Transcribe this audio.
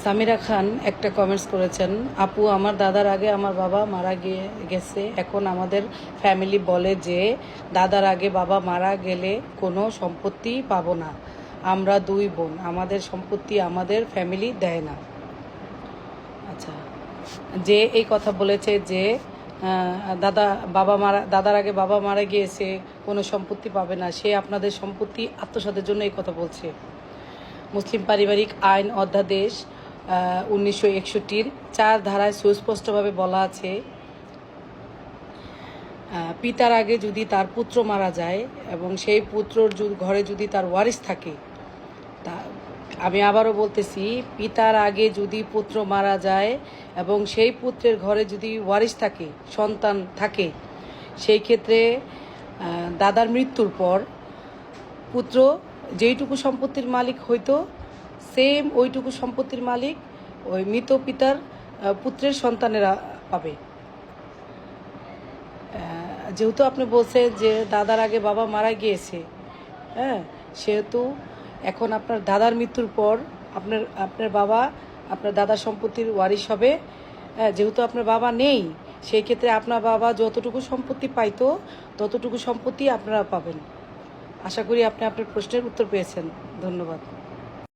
সামিরা খান একটা কমেন্টস করেছেন, আপু আমার দাদার আগে আমার বাবা মারা গেছে, এখন আমাদের ফ্যামিলি বলে যে দাদার আগে বাবা মারা গেলে কোনো সম্পত্তি পাবো না, আমরা দুই বোন, আমাদের সম্পত্তি আমাদের ফ্যামিলি দেয় না। আচ্ছা, যে এই কথা বলেছে যে দাদার আগে বাবা মারা গিয়েছে, কোনো সম্পত্তি পাবে না, সে আপনাদের সম্পত্তি আত্মসাতের জন্য এই কথা বলছে। মুসলিম পারিবারিক আইন অধ্যাদেশ 1961-র 4 ধারায় সুস্পষ্টভাবে বলা আছে, পিতার আগে যদি তার পুত্র মারা যায় এবং সেই পুত্রর ঘরে যদি তার ওয়ারিশ থাকে, তা আমি আবারও বলতেছি, পিতার আগে যদি পুত্র মারা যায় এবং সেই পুত্রের ঘরে যদি ওয়ারিশ থাকে, সন্তান থাকে, সেই ক্ষেত্রে দাদার মৃত্যুর পর পুত্র যেইটুকু সম্পত্তির মালিক হইতো, সেম ওইটুকু সম্পত্তির মালিক ওই মৃত পিতার পুত্রের সন্তানেরা পাবে। যেহেতু আপনি বলছেন যে দাদার আগে বাবা মারা গিয়েছে, সেহেতু এখন আপনার দাদার মৃত্যুর পর আপনার বাবা আপনার দাদার সম্পত্তির ওয়ারিশ হবে। যেহেতু আপনার বাবা নেই, সেই ক্ষেত্রে আপনার বাবা যতটুকু সম্পত্তি পাইতো ততটুকু সম্পত্তি আপনারা পাবেন। আশা করি আপনি আপনার প্রশ্নের উত্তর পেয়েছেন। ধন্যবাদ।